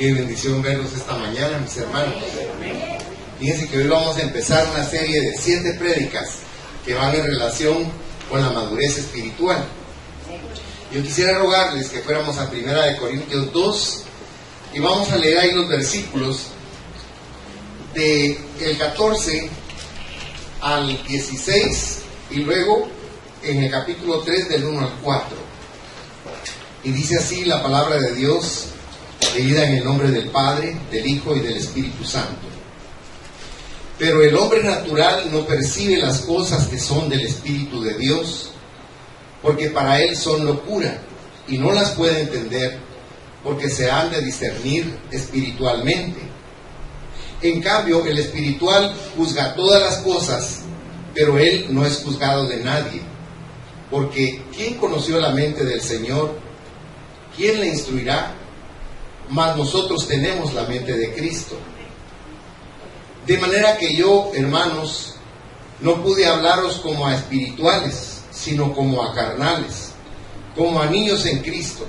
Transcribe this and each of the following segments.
Qué bendición verlos esta mañana, mis hermanos. Fíjense que hoy vamos a empezar una serie de 7 prédicas que van en relación con la madurez espiritual. Yo quisiera rogarles que fuéramos a 1 Corintios 2 y vamos a leer ahí los versículos del 14 al 16 y luego en el capítulo 3 del 1 al 4. Y dice así la palabra de Dios, leída en el nombre del Padre, del Hijo y del Espíritu Santo. Pero el hombre natural no percibe las cosas que son del Espíritu de Dios, porque para él son locura, y no las puede entender, porque se han de discernir espiritualmente. En cambio, el espiritual juzga todas las cosas, pero él no es juzgado de nadie. Porque ¿quién conoció la mente del Señor? ¿Quién le instruirá? Mas nosotros tenemos la mente de Cristo. De manera que yo, hermanos, no pude hablaros como a espirituales, sino como a carnales, como a niños en Cristo.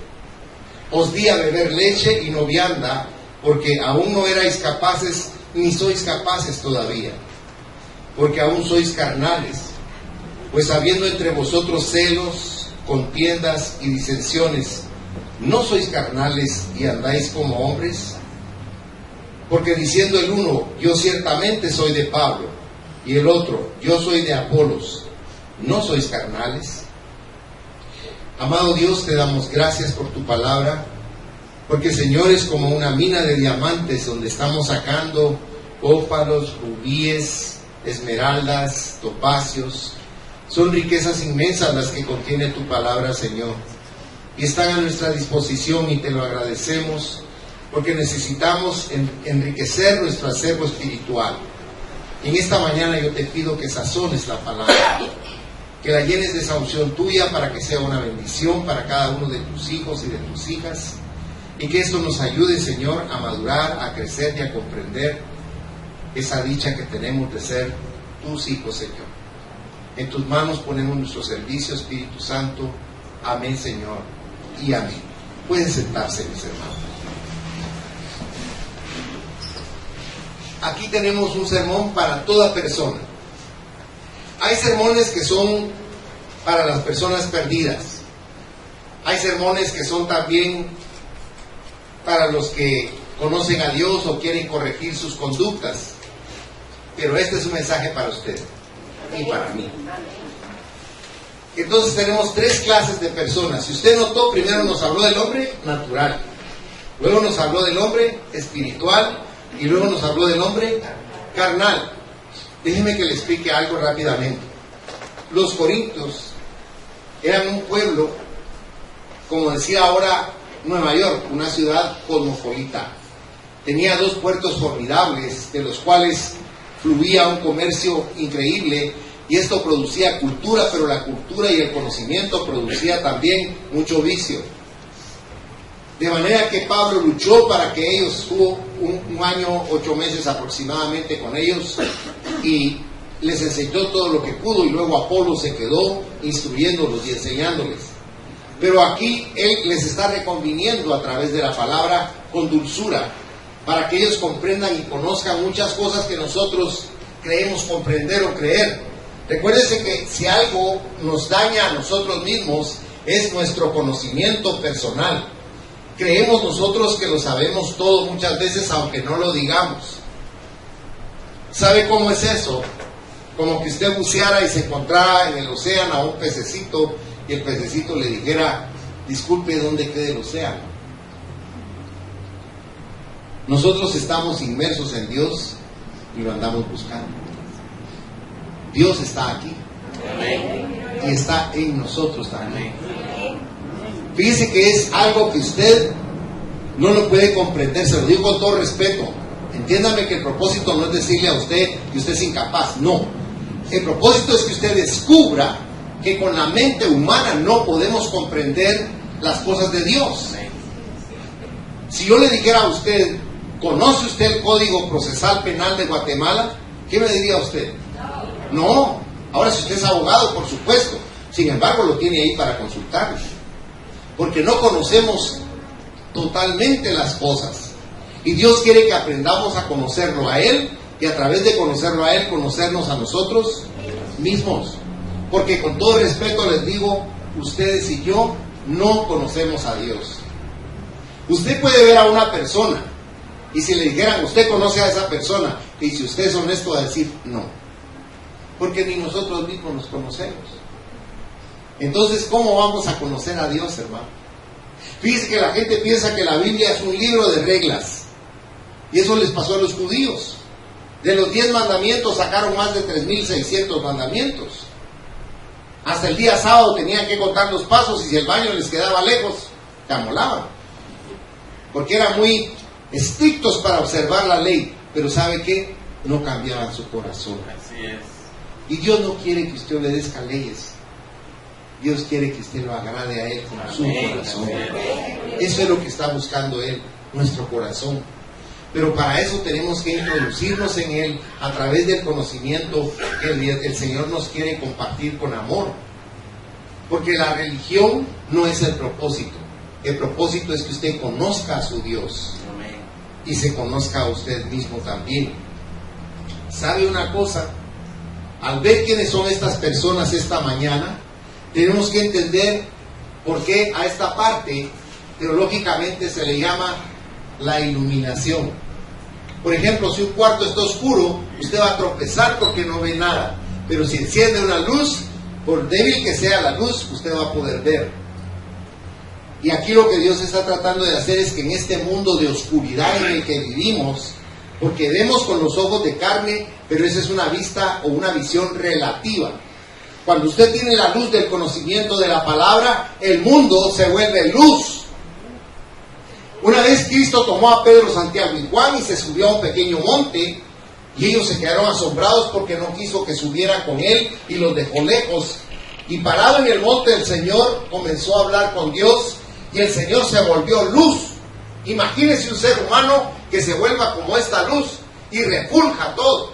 Os di a beber leche y no vianda, porque aún no erais capaces, ni sois capaces todavía, porque aún sois carnales. Pues habiendo entre vosotros celos, contiendas y disensiones, ¿no sois carnales y andáis como hombres? Porque diciendo el uno, yo ciertamente soy de Pablo, y el otro, yo soy de Apolos, ¿no sois carnales? Amado Dios, te damos gracias por tu palabra, porque Señor es como una mina de diamantes donde estamos sacando ópalos, rubíes, esmeraldas, topacios. Son riquezas inmensas las que contiene tu palabra, Señor, y están a nuestra disposición y te lo agradecemos, porque necesitamos enriquecer nuestro acervo espiritual. Y en esta mañana yo te pido que sazones la palabra, que la llenes de esa unción tuya para que sea una bendición para cada uno de tus hijos y de tus hijas, y que esto nos ayude, Señor, a madurar, a crecer y a comprender esa dicha que tenemos de ser tus hijos, Señor. En tus manos ponemos nuestro servicio, Espíritu Santo. Amén, Señor, y amén. Pueden sentarse, mis hermanos. Aquí tenemos un sermón para toda persona. Hay sermones que son para las personas perdidas. Hay sermones que son también para los que conocen a Dios o quieren corregir sus conductas. Pero este es un mensaje para usted y para mí. Entonces tenemos 3 clases de personas. Si usted notó, primero nos habló del hombre natural, luego nos habló del hombre espiritual y luego nos habló del hombre carnal. Déjeme que le explique algo rápidamente. Los corintios eran un pueblo, como decía ahora Nueva York, una ciudad cosmopolita. Tenía 2 puertos formidables, de los cuales fluía un comercio increíble, y esto producía cultura, pero la cultura y el conocimiento producía también mucho vicio. De manera que Pablo luchó para que ellos, estuvo un año, 8 meses aproximadamente con ellos, y les enseñó todo lo que pudo, y luego Apolo se quedó instruyéndolos y enseñándoles. Pero aquí él les está reconviniendo a través de la palabra con dulzura, para que ellos comprendan y conozcan muchas cosas que nosotros creemos comprender o creer. Recuérdense que si algo nos daña a nosotros mismos es nuestro conocimiento personal. Creemos nosotros que lo sabemos todo muchas veces, aunque no lo digamos. ¿Sabe cómo es eso? Como que usted buceara y se encontrara en el océano a un pececito y el pececito le dijera, disculpe, ¿dónde queda el océano? Nosotros estamos inmersos en Dios y lo andamos buscando. Dios está aquí. Amén. Y está en nosotros también. Fíjese que es algo que usted no lo puede comprender, se lo digo con todo respeto. Entiéndame que el propósito no es decirle a usted que usted es incapaz, no. El propósito es que usted descubra que con la mente humana no podemos comprender las cosas de Dios. Si yo le dijera a usted, ¿conoce usted el Código Procesal Penal de Guatemala? ¿Qué me diría usted? No. Ahora, si usted es abogado, por supuesto. Sin embargo, lo tiene ahí para consultarlo. Porque no conocemos totalmente las cosas. Y Dios quiere que aprendamos a conocerlo a Él, y a través de conocerlo a Él, conocernos a nosotros mismos. Porque con todo respeto les digo, ustedes y yo no conocemos a Dios. Usted puede ver a una persona, y si le dijeran, usted conoce a esa persona, y si usted es honesto va a decir, no. Porque ni nosotros mismos nos conocemos. Entonces, ¿cómo vamos a conocer a Dios, hermano? Fíjese que la gente piensa que la Biblia es un libro de reglas. Y eso les pasó a los judíos. De los 10 mandamientos sacaron más de 3.600 mandamientos. Hasta el día sábado tenían que contar los pasos, y si el baño les quedaba lejos, te amolaban. Porque eran muy estrictos para observar la ley. Pero ¿sabe qué? No cambiaban su corazón. Así es. Y Dios no quiere que usted obedezca leyes. Dios quiere que usted lo agrade a Él con su corazón. Eso es lo que está buscando Él, nuestro corazón. Pero para eso tenemos que introducirnos en Él a través del conocimiento que el Señor nos quiere compartir con amor. Porque la religión no es el propósito. El propósito es que usted conozca a su Dios y se conozca a usted mismo también. ¿Sabe una cosa? Al ver quiénes son estas personas esta mañana, tenemos que entender por qué a esta parte teológicamente se le llama la iluminación. Por ejemplo, si un cuarto está oscuro, usted va a tropezar porque no ve nada. Pero si enciende una luz, por débil que sea la luz, usted va a poder ver. Y aquí lo que Dios está tratando de hacer es que en este mundo de oscuridad en el que vivimos, porque vemos con los ojos de carne, pero esa es una vista o una visión relativa. Cuando usted tiene la luz del conocimiento de la palabra, el mundo se vuelve luz. Una vez Cristo tomó a Pedro, Santiago y Juan y se subió a un pequeño monte, y ellos se quedaron asombrados porque no quiso que subieran con él y los dejó lejos. Y parado en el monte, el Señor comenzó a hablar con Dios, y el Señor se volvió luz. Imagínese un ser humano que se vuelva como esta luz y refulja todo.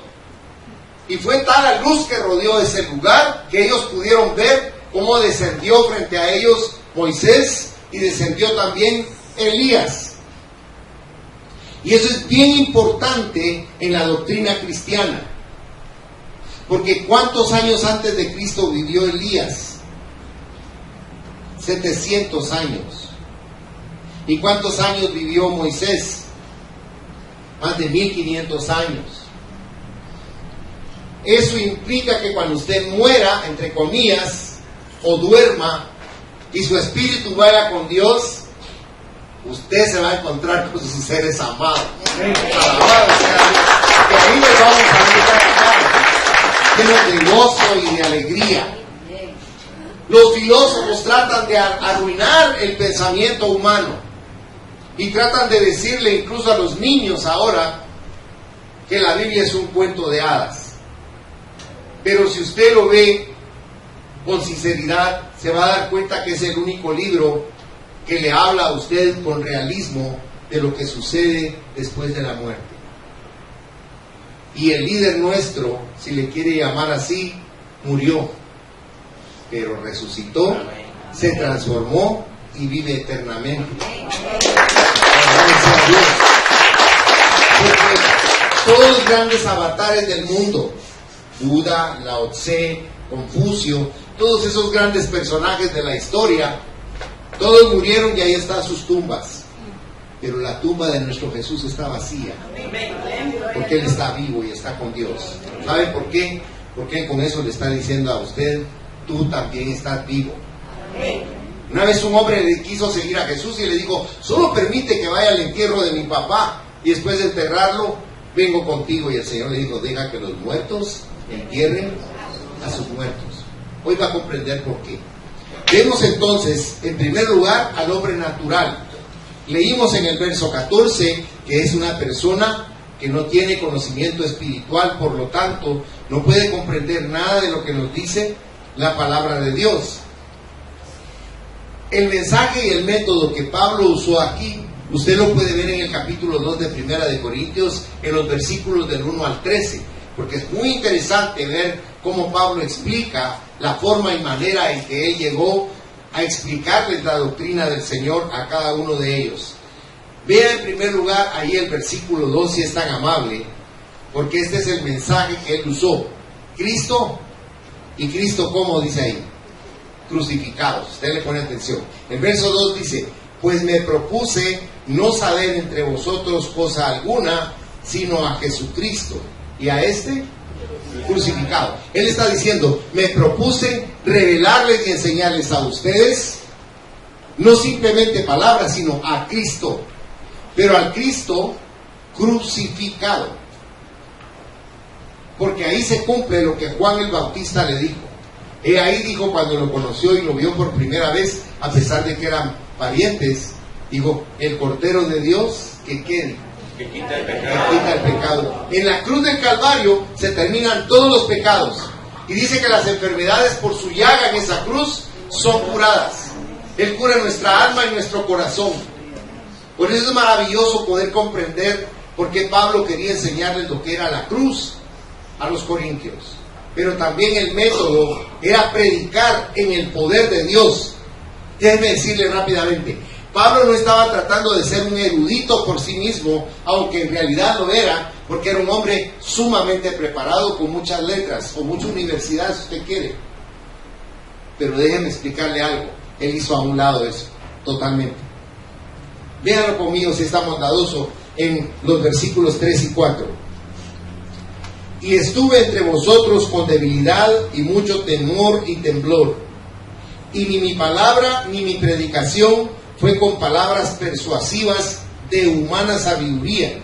Y fue tal la luz que rodeó ese lugar que ellos pudieron ver cómo descendió frente a ellos Moisés y descendió también Elías. Y eso es bien importante en la doctrina cristiana. Porque ¿cuántos años antes de Cristo vivió Elías? 700 años. ¿Y cuántos años vivió Moisés? Más de 1500 años. Eso implica que cuando usted muera, entre comillas, o duerma, y su espíritu vaya con Dios, usted se va a encontrar con sus seres amados. Alabado sea Dios. Que ahí les vamos a llenos de gozo y de alegría. Los filósofos tratan de arruinar el pensamiento humano. Y tratan de decirle incluso a los niños ahora que la Biblia es un cuento de hadas. Pero si usted lo ve con sinceridad, se va a dar cuenta que es el único libro que le habla a usted con realismo de lo que sucede después de la muerte. Y el líder nuestro, si le quiere llamar así, murió, pero resucitó, se transformó y vive eternamente. Gracias a Dios. Porque todos los grandes avatares del mundo, Buda, Lao Tse, Confucio, todos esos grandes personajes de la historia, todos murieron y ahí están sus tumbas. Pero la tumba de nuestro Jesús está vacía. Porque Él está vivo y está con Dios. ¿Sabe por qué? Porque con eso le está diciendo a usted, tú también estás vivo. Una vez un hombre le quiso seguir a Jesús y le dijo, solo permite que vaya al entierro de mi papá y después de enterrarlo, vengo contigo. Y el Señor le dijo, deja que los muertos entierren a sus muertos. Hoy va a comprender por qué. Vemos entonces, en primer lugar, al hombre natural. Leímos en el verso 14 que es una persona que no tiene conocimiento espiritual, por lo tanto, no puede comprender nada de lo que nos dice la palabra de Dios. El mensaje y el método que Pablo usó aquí, usted lo puede ver en el capítulo 2 de Primera de Corintios, en los versículos del 1 al 13, porque es muy interesante ver cómo Pablo explica la forma y manera en que él llegó a explicarles la doctrina del Señor a cada uno de ellos. Vea en primer lugar ahí el versículo 2, si es tan amable, porque este es el mensaje que él usó. Cristo, y Cristo, ¿cómo dice ahí? Crucificados. Usted le pone atención. El verso 2 dice: pues me propuse no saber entre vosotros cosa alguna, sino a Jesucristo, y a este crucificado. Él está diciendo: me propuse revelarles y enseñarles a ustedes, no simplemente palabras, sino a Cristo, pero al Cristo crucificado. Porque ahí se cumple lo que Juan el Bautista le dijo. Ahí dijo, cuando lo conoció y lo vio por primera vez, a pesar de que eran parientes, dijo: el Cordero de Dios que quita el pecado. En la cruz del Calvario se terminan todos los pecados, y dice que las enfermedades por su llaga en esa cruz son curadas. Él cura nuestra alma y nuestro corazón. Por eso es maravilloso poder comprender por qué Pablo quería enseñarles lo que era la cruz a los corintios. Pero también el método era predicar en el poder de Dios. Déjenme decirle rápidamente: Pablo no estaba tratando de ser un erudito por sí mismo, aunque en realidad lo era, porque era un hombre sumamente preparado, con muchas letras, con mucha universidad, si usted quiere. Pero déjeme explicarle algo: él hizo a un lado eso, totalmente. Véanlo conmigo, si está bondadoso, en los versículos 3 y 4. Y estuve entre vosotros con debilidad y mucho temor y temblor, y ni mi palabra ni mi predicación fue con palabras persuasivas de humana sabiduría,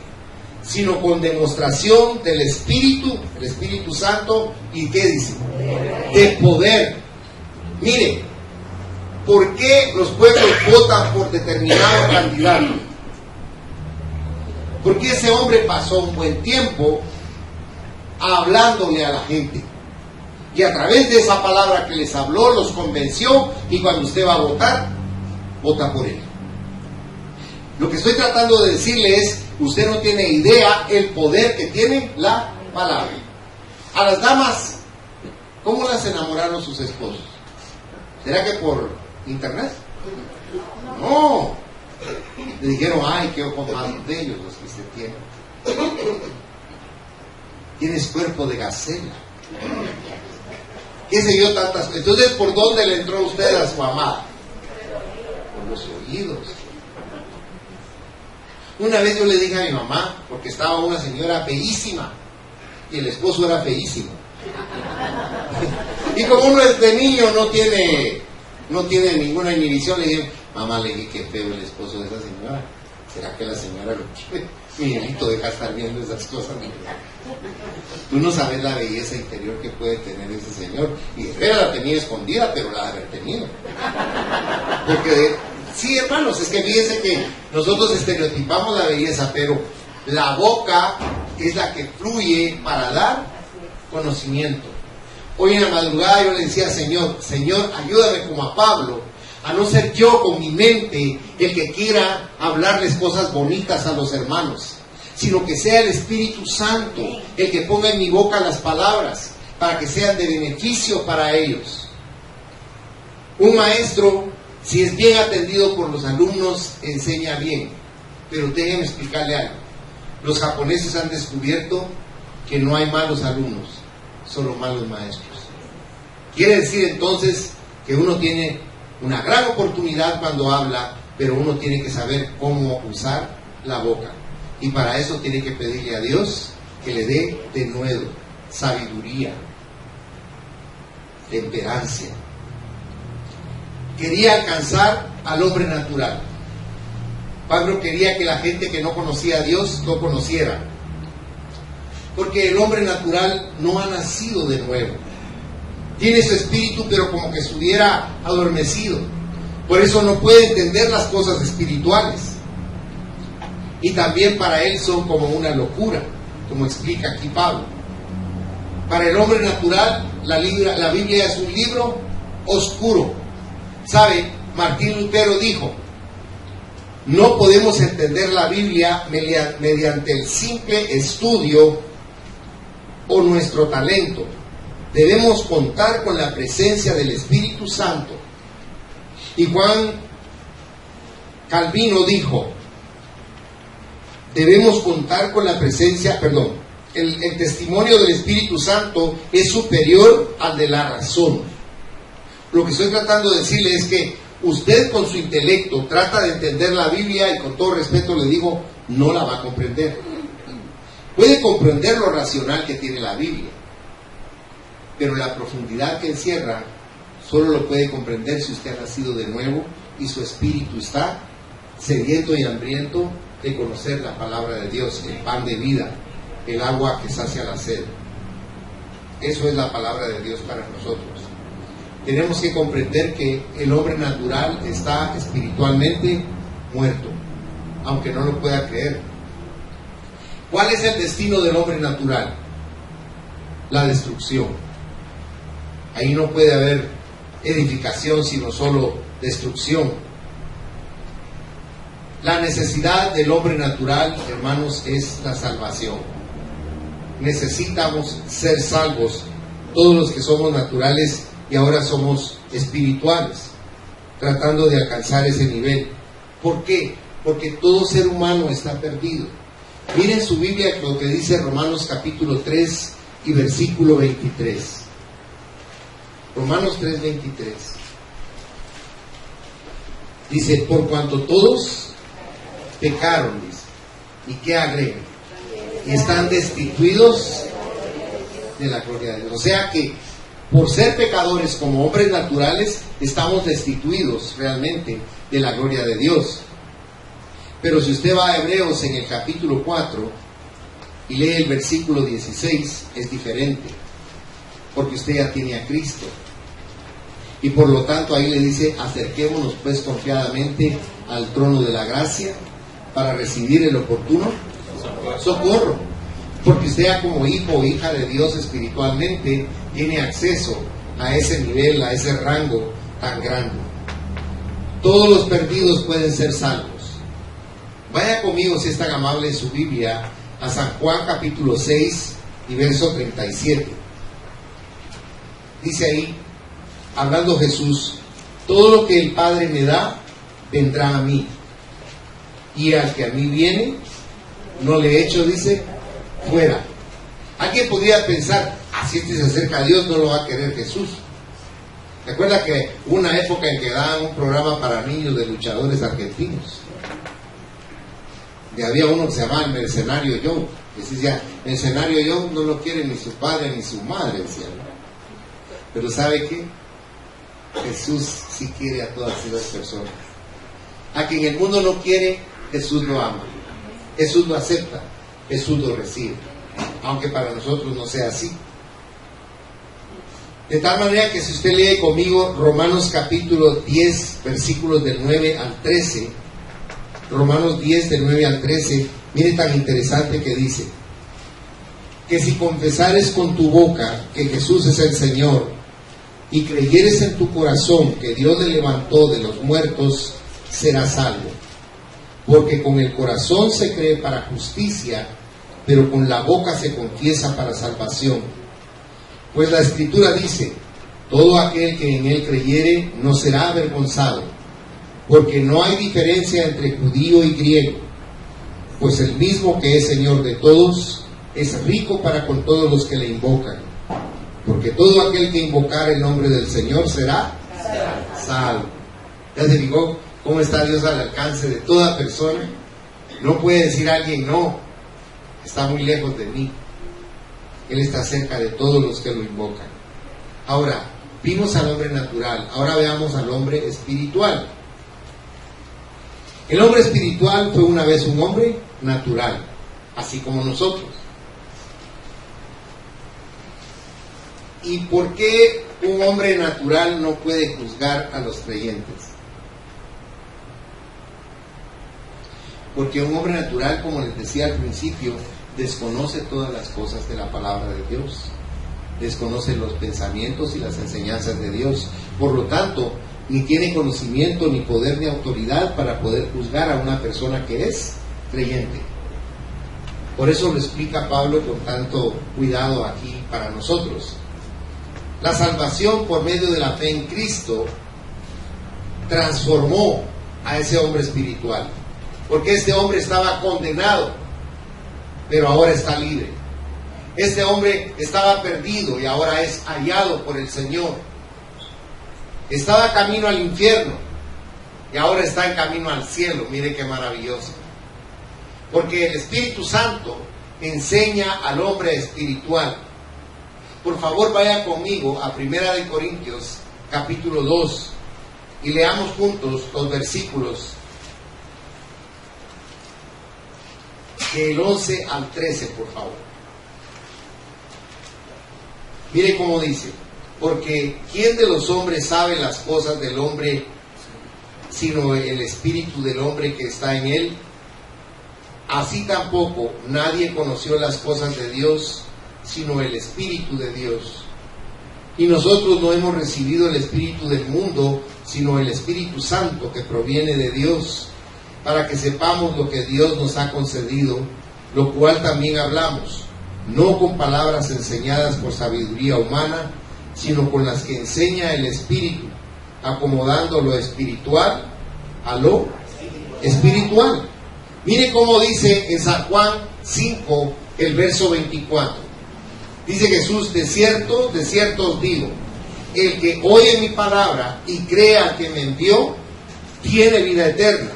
sino con demostración del Espíritu, el Espíritu Santo, y ¿qué dice? De poder. Mire, ¿por qué los pueblos votan por determinado candidato? Porque ese hombre pasó un buen tiempo hablándole a la gente, y a través de esa palabra que les habló los convenció, y cuando usted va a votar, vota por él. Lo que estoy tratando de decirle es: usted no tiene idea el poder que tiene la palabra. A las damas, ¿cómo las enamoraron sus esposos? ¿Será que por internet? No. Le dijeron: ay, qué ojos más bellos los que usted tiene. Tienes cuerpo de gacela. ¿Qué sé yo? Tantas. Entonces, ¿por dónde le entró usted a su amada? Por los oídos. Una vez yo le dije a mi mamá, porque estaba una señora feísima y el esposo era feísimo. Y como uno de niño no tiene ninguna inhibición, le dije: mamá, le dije, qué feo el esposo de esa señora. ¿Será que la señora lo quiere? Miguelito, deja estar viendo esas cosas. Tú no sabes la belleza interior que puede tener ese señor. Y espera, la tenía escondida, pero la ha de haber tenido. Porque, sí, hermanos, es que fíjense que nosotros estereotipamos la belleza, pero la boca es la que fluye para dar conocimiento. Hoy en la madrugada yo le decía: Señor, ayúdame como a Pablo, a no ser yo con mi mente el que quiera hablarles cosas bonitas a los hermanos, sino que sea el Espíritu Santo el que ponga en mi boca las palabras para que sean de beneficio para ellos. Un maestro, si es bien atendido por los alumnos, enseña bien. Pero déjenme explicarle algo: los japoneses han descubierto que no hay malos alumnos, solo malos maestros. Quiere decir entonces que uno tiene una gran oportunidad cuando habla, pero uno tiene que saber cómo usar la boca. Y para eso tiene que pedirle a Dios que le dé denuedo, sabiduría, temperancia. Quería alcanzar al hombre natural. Pablo quería que la gente que no conocía a Dios lo conociera. Porque el hombre natural no ha nacido de nuevo. Tiene su espíritu, pero como que estuviera adormecido. Por eso no puede entender las cosas espirituales. Y también para él son como una locura, como explica aquí Pablo. Para el hombre natural, la Biblia es un libro oscuro. ¿Sabe? Martín Lutero dijo: no podemos entender la Biblia mediante el simple estudio o nuestro talento. Debemos contar con la presencia del Espíritu Santo. Y Juan Calvino dijo: debemos contar con la presencia, el testimonio del Espíritu Santo es superior al de la razón. Lo que estoy tratando de decirle es que usted con su intelecto trata de entender la Biblia y con todo respeto le digo, no la va a comprender. Puede comprender lo racional que tiene la Biblia, pero la profundidad que encierra solo lo puede comprender si usted ha nacido de nuevo y su espíritu está sediento y hambriento de conocer la palabra de Dios, el pan de vida, el agua que sacia la sed. Eso es la palabra de Dios para nosotros. Tenemos que comprender que el hombre natural está espiritualmente muerto, aunque no lo pueda creer. ¿Cuál es el destino del hombre natural? La destrucción. Ahí no puede haber edificación, sino solo destrucción. La necesidad del hombre natural, hermanos, es la salvación. Necesitamos ser salvos, todos los que somos naturales y ahora somos espirituales, tratando de alcanzar ese nivel. ¿Por qué? Porque todo ser humano está perdido. Miren su Biblia lo que dice Romanos capítulo 3 y versículo 23. Romanos 3, 23. Dice, por cuanto todos pecaron, dice, ¿y qué agrega? Y están destituidos de la gloria de Dios. O sea que por ser pecadores como hombres naturales, estamos destituidos realmente de la gloria de Dios. Pero si usted va a Hebreos en el capítulo 4 y lee el versículo 16, es diferente, porque usted ya tiene a Cristo. Y por lo tanto ahí le dice, acerquémonos pues confiadamente al trono de la gracia para recibir el oportuno socorro. Porque usted ya como hijo o hija de Dios espiritualmente tiene acceso a ese nivel, a ese rango tan grande. Todos los perdidos pueden ser salvos. Vaya conmigo, si es tan amable, en su Biblia a San Juan capítulo 6 y verso 37. Dice ahí, hablando Jesús, todo lo que el Padre me da, vendrá a mí. Y al que a mí viene, no le echo, dice, fuera. Alguien podría pensar, si este se acerca a Dios, no lo va a querer Jesús. Recuerda que hubo una época en que daban un programa para niños de luchadores argentinos. Y había uno que se llamaba el Mercenario Joe. Y decía, Mercenario Joe no lo quiere ni su padre ni su madre, decía. Pero ¿sabe qué? Jesús sí quiere a todas esas personas. A quien el mundo no quiere, Jesús lo ama. Jesús lo acepta. Jesús lo recibe. Aunque para nosotros no sea así. De tal manera que si usted lee conmigo Romanos capítulo 10, versículos del 9 al 13, Romanos 10 del 9 al 13, mire tan interesante que dice, que si confesares con tu boca que Jesús es el Señor, y creyeres en tu corazón que Dios le levantó de los muertos, serás salvo. Porque con el corazón se cree para justicia, pero con la boca se confiesa para salvación. Pues la Escritura dice, todo aquel que en él creyere no será avergonzado, porque no hay diferencia entre judío y griego, pues el mismo que es Señor de todos, es rico para con todos los que le invocan. Porque todo aquel que invocar el nombre del Señor será salvo. Ya se digo, ¿cómo está Dios al alcance de toda persona? No puede decir alguien, no, está muy lejos de mí. Él está cerca de todos los que lo invocan. Ahora, vimos al hombre natural, ahora veamos al hombre espiritual. El hombre espiritual fue una vez un hombre natural, así como nosotros. ¿Y por qué un hombre natural no puede juzgar a los creyentes? Porque un hombre natural, como les decía al principio, desconoce todas las cosas de la palabra de Dios, desconoce los pensamientos y las enseñanzas de Dios. Por lo tanto, ni tiene conocimiento, ni poder, ni autoridad para poder juzgar a una persona que es creyente. Por eso lo explica Pablo con tanto cuidado aquí para nosotros. La salvación por medio de la fe en Cristo transformó a ese hombre espiritual, porque este hombre estaba condenado. pero ahora está libre. Este hombre estaba perdido y ahora es hallado por el Señor. Estaba camino al infierno y ahora está en camino al cielo. Mire qué maravilloso. Porque el Espíritu Santo enseña al hombre espiritual. Por favor, vaya conmigo a 1 Corintios capítulo 2 y leamos juntos los versículos del 11 al 13, por favor. Mire cómo dice: porque ¿quién de los hombres sabe las cosas del hombre sino el espíritu del hombre que está en él? Así tampoco nadie conoció las cosas de Dios sino el Espíritu de Dios. Y nosotros no hemos recibido el espíritu del mundo, sino el Espíritu Santo que proviene de Dios, para que sepamos lo que Dios nos ha concedido, lo cual también hablamos, no con palabras enseñadas por sabiduría humana, sino con las que enseña el Espíritu, acomodando lo espiritual a lo espiritual. Mire cómo dice en San Juan 5, el verso 24. Dice Jesús: de cierto os digo, el que oye mi palabra y crea al que me envió, tiene vida eterna,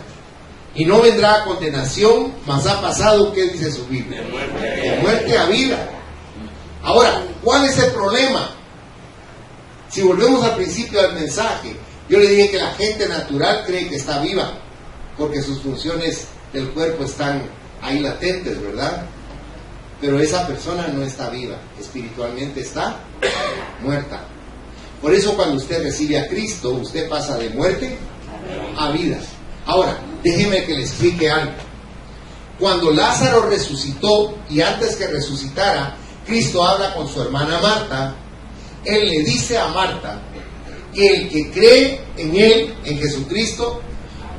y no vendrá a condenación, mas ha pasado, ¿qué dice su Biblia? De muerte a vida. Ahora, ¿cuál es el problema? Si volvemos al principio del mensaje, yo le dije que la gente natural cree que está viva, porque sus funciones del cuerpo están ahí latentes, ¿verdad? Pero esa persona no está viva, espiritualmente está muerta. Por eso cuando usted recibe a Cristo, usted pasa de muerte a vida. Ahora, déjeme que le explique algo. Cuando Lázaro resucitó, y antes que resucitara, Cristo habla con su hermana Marta. Él le dice a Marta que el que cree en Él, en Jesucristo,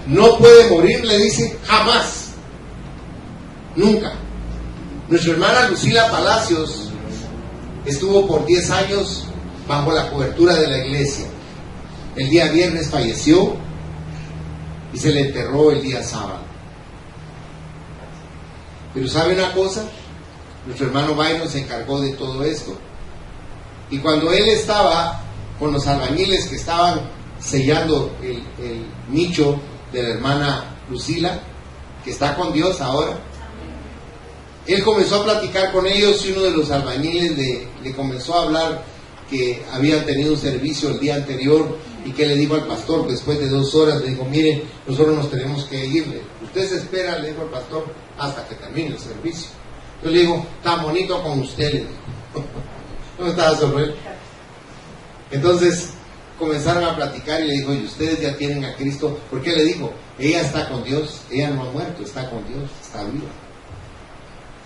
no puede morir, le dice, jamás, nunca. Nuestra hermana Lucila Palacios estuvo por 10 años bajo la cobertura de la iglesia. El día viernes falleció y se le enterró el día sábado. Pero ¿sabe una cosa? Nuestro hermano Byron se encargó de todo esto. Y cuando él estaba con los albañiles que estaban sellando el nicho de la hermana Lucila, que está con Dios ahora, él comenzó a platicar con ellos y uno de los albañiles le comenzó a hablar que habían tenido un servicio el día anterior y que le dijo al pastor, después de 2 horas, le dijo: mire, nosotros nos tenemos que ir. Usted se espera, le dijo al pastor, hasta que termine el servicio. Yo le digo: tan bonito con usted, le dijo. ¿No estaba sobre él? Entonces comenzaron a platicar y le dijo: y ustedes ya tienen a Cristo. ¿Por qué? Le dijo: ella está con Dios, ella no ha muerto, está con Dios, está viva.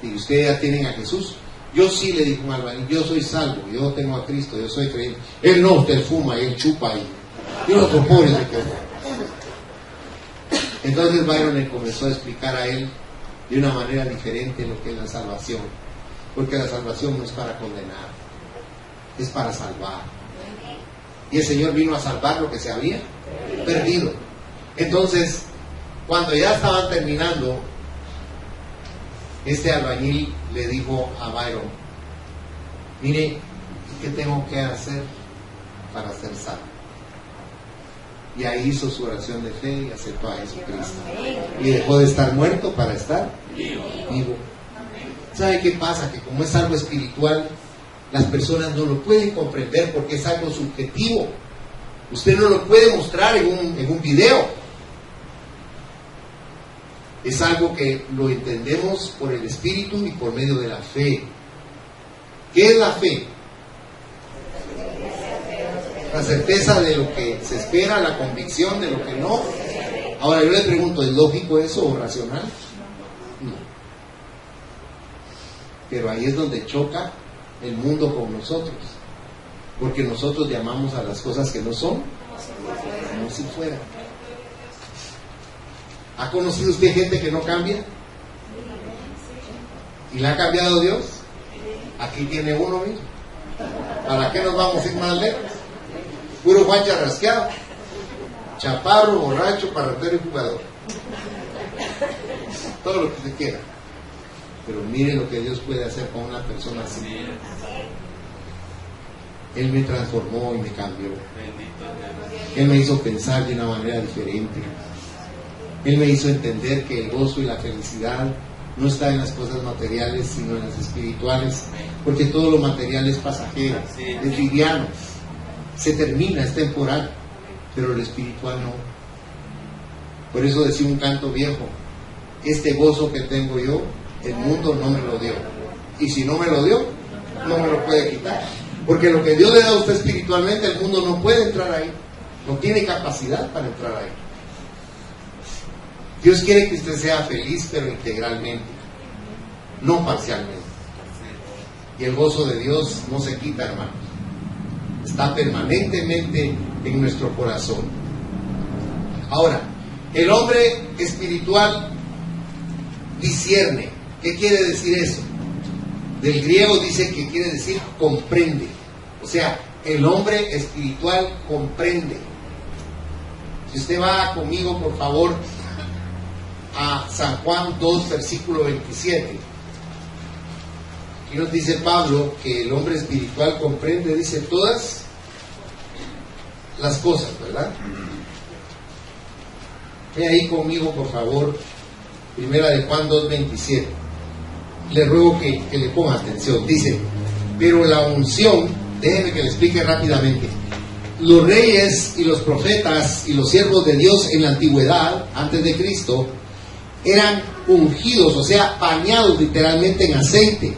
Y ustedes ya tienen a Jesús. Yo sí, le dijo un albañil, yo soy salvo, yo tengo a Cristo, yo soy creyente. Él no, usted fuma y él chupa y yo no soy pobre. Entonces Byron le comenzó a explicar a él de una manera diferente lo que es la salvación, porque la salvación no es para condenar, es para salvar. Y el Señor vino a salvar lo que se había perdido. Entonces, cuando ya estaban terminando, este albañil le dijo a Byron: mire, ¿qué tengo que hacer para ser salvo? Y ahí hizo su oración de fe y aceptó a Jesucristo. Y dejó de estar muerto para estar vivo. ¿Sabe qué pasa? Que como es algo espiritual, las personas no lo pueden comprender porque es algo subjetivo. Usted no lo puede mostrar en un video. Es algo que lo entendemos por el Espíritu y por medio de la fe. ¿Qué es la fe? La certeza de lo que se espera, la convicción de lo que no. Ahora yo le pregunto, ¿es lógico eso o racional? No. Pero ahí es donde choca el mundo con nosotros, porque nosotros llamamos a las cosas que no son como si fueran. ¿Ha conocido usted gente que no cambia? ¿Y la ha cambiado Dios? Aquí tiene uno mismo. ¿Para qué nos vamos a ir más lejos? Puro Juan charrasqueado, chaparro, borracho, parrandero y jugador, todo lo que se quiera. Pero mire lo que Dios puede hacer con una persona así. Él me transformó y me cambió. Él me hizo pensar de una manera diferente. Él me hizo entender que el gozo y la felicidad no está en las cosas materiales, sino en las espirituales, porque todo lo material es pasajero, es liviano, se termina, es temporal, pero lo espiritual no. Por eso decía un canto viejo: este gozo que tengo yo, el mundo no me lo dio, y si no me lo dio, no me lo puede quitar, porque lo que Dios le da a usted espiritualmente, el mundo no puede entrar ahí, no tiene capacidad para entrar ahí. Dios quiere que usted sea feliz, pero integralmente, no parcialmente. Y el gozo de Dios no se quita, hermanos. Está permanentemente en nuestro corazón. Ahora, el hombre espiritual discierne. ¿Qué quiere decir eso? Del griego dice que quiere decir comprende. O sea, el hombre espiritual comprende. Si usted va conmigo, por favor, a San Juan 2, versículo 27. Aquí nos dice Pablo que el hombre espiritual comprende, dice, todas las cosas, ¿verdad? Ve ahí conmigo, por favor, primera de Juan 2, 27. Le ruego que le ponga atención. Dice, pero la unción, déjeme que le explique rápidamente. Los reyes y los profetas y los siervos de Dios en la antigüedad, antes de Cristo, eran ungidos, o sea, bañados literalmente en aceite.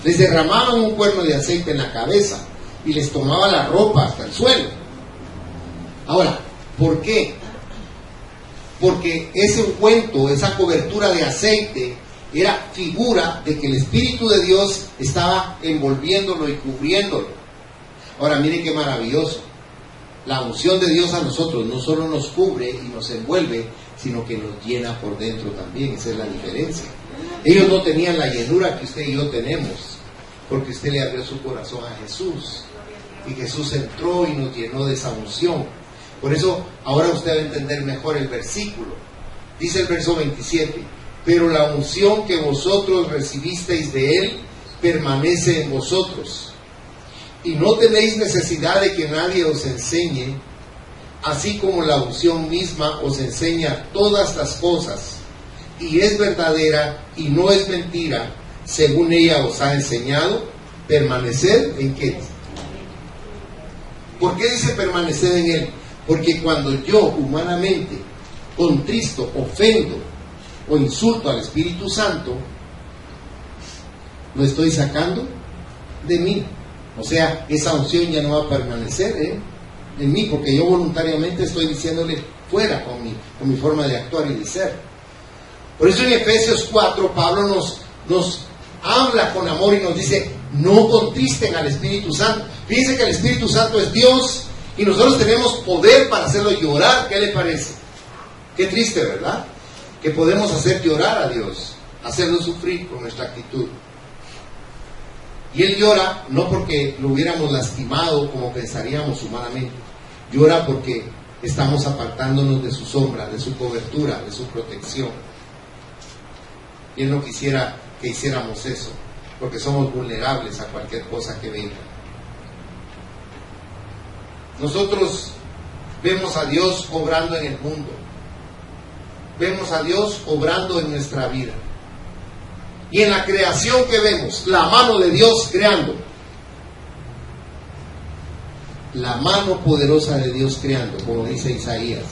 Les derramaban un cuerno de aceite en la cabeza y les tomaba la ropa hasta el suelo. Ahora, ¿por qué? Porque ese ungüento, esa cobertura de aceite, era figura de que el Espíritu de Dios estaba envolviéndolo y cubriéndolo. Ahora, mire qué maravilloso. La unción de Dios a nosotros no solo nos cubre y nos envuelve, sino que nos llena por dentro también. Esa es la diferencia. Ellos no tenían la llenura que usted y yo tenemos, porque usted le abrió su corazón a Jesús, y Jesús entró y nos llenó de esa unción. Por eso ahora usted va a entender mejor el versículo. Dice el verso 27, pero la unción que vosotros recibisteis de Él permanece en vosotros, y no tenéis necesidad de que nadie os enseñe, así como la unción misma os enseña todas las cosas, y es verdadera y no es mentira, según ella os ha enseñado. Permaneced en ¿qué? ¿Por qué dice permanecer en Él? Porque cuando yo humanamente contristo, ofendo o insulto al Espíritu Santo, lo estoy sacando de mí. O sea, esa unción ya no va a permanecer en mí, porque yo voluntariamente estoy diciéndole fuera con mi forma de actuar y de ser. Por eso en Efesios 4 Pablo nos habla con amor y nos dice, no contristen al Espíritu Santo. Fíjense que el Espíritu Santo es Dios y nosotros tenemos poder para hacerlo llorar. ¿Qué le parece? Qué triste, ¿verdad? Que podemos hacer llorar a Dios, hacerlo sufrir con nuestra actitud. Y Él llora no porque lo hubiéramos lastimado como pensaríamos humanamente. Llora porque estamos apartándonos de su sombra, de su cobertura, de su protección. Y Él no quisiera que hiciéramos eso, porque somos vulnerables a cualquier cosa que venga. Nosotros vemos a Dios obrando en el mundo. Vemos a Dios obrando en nuestra vida. Y en la creación que vemos, la mano de Dios creando. La mano poderosa de Dios creando, como dice Isaías,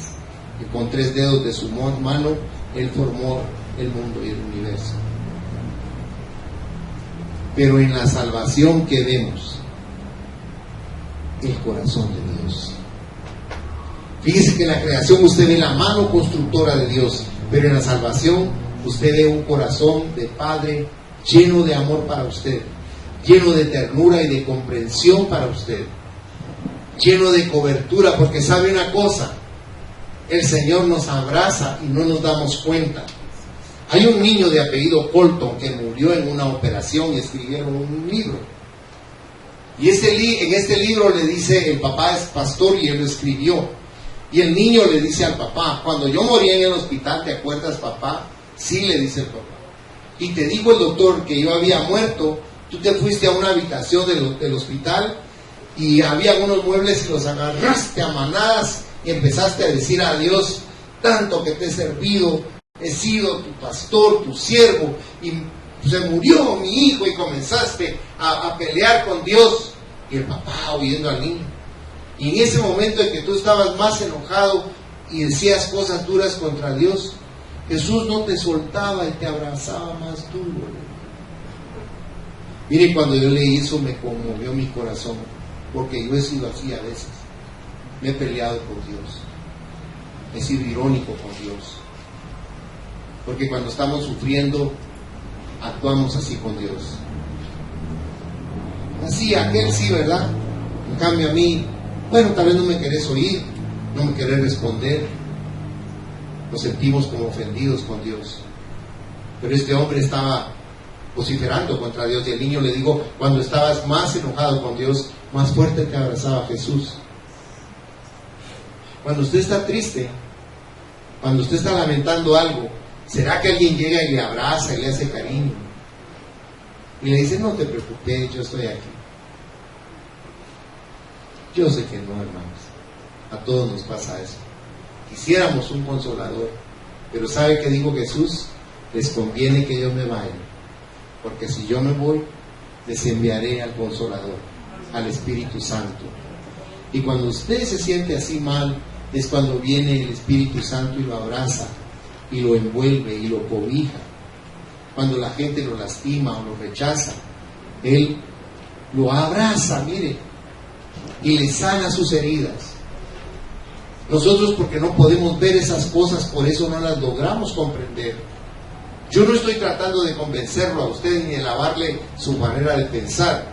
que con 3 dedos de su mano Él formó el mundo y el universo. Pero en la salvación que vemos, el corazón de Dios. Fíjese que en la creación usted ve la mano constructora de Dios, pero en la salvación usted ve un corazón de Padre lleno de amor para usted, lleno de ternura y de comprensión para usted, lleno de cobertura, porque sabe una cosa, el Señor nos abraza y no nos damos cuenta. Hay un niño de apellido Colton que murió en una operación y escribieron un libro. Y en este libro le dice, el papá es pastor y él lo escribió. Y el niño le dice al papá, cuando yo morí en el hospital, ¿te acuerdas, papá? Sí, le dice el papá. y te dijo el doctor que yo había muerto, tú te fuiste a una habitación del hospital y había unos muebles y los agarraste a manadas y empezaste a decir a Dios: tanto que te he servido, he sido tu pastor, tu siervo, y se murió mi hijo, y comenzaste a pelear con Dios, y el papá oyendo al niño. Y en ese momento en que tú estabas más enojado y decías cosas duras contra Dios, Jesús no te soltaba y te abrazaba más duro. Mire, cuando yo leí eso me conmovió mi corazón, porque yo he sido así a veces. Me he peleado por Dios, he sido irónico con Dios, porque cuando estamos sufriendo actuamos así con Dios. Así, aquel sí, ¿verdad? En cambio a mí, bueno, tal vez no me querés oír, no me querés responder. Nos sentimos como ofendidos con Dios. Pero este hombre estaba vociferando contra Dios, y el niño le dijo: cuando estabas más enojado con Dios, más fuerte te abrazaba Jesús. Cuando usted está triste, cuando usted está lamentando algo, ¿será que alguien llega y le abraza y le hace cariño? Y le dice: no te preocupes, yo estoy aquí. Yo sé que no, hermanos. A todos nos pasa eso. Quisiéramos un consolador, pero ¿sabe qué dijo Jesús? Les conviene que yo me vaya, porque si yo me voy, les enviaré al Consolador, al Espíritu Santo. Y cuando usted se siente así mal, es cuando viene el Espíritu Santo y lo abraza, y lo envuelve, y lo cobija. Cuando la gente lo lastima o lo rechaza, Él lo abraza, mire, y le sana sus heridas. Nosotros, porque no podemos ver esas cosas, por eso no las logramos comprender. Yo no estoy tratando de convencerlo a usted ni de lavarle su manera de pensar.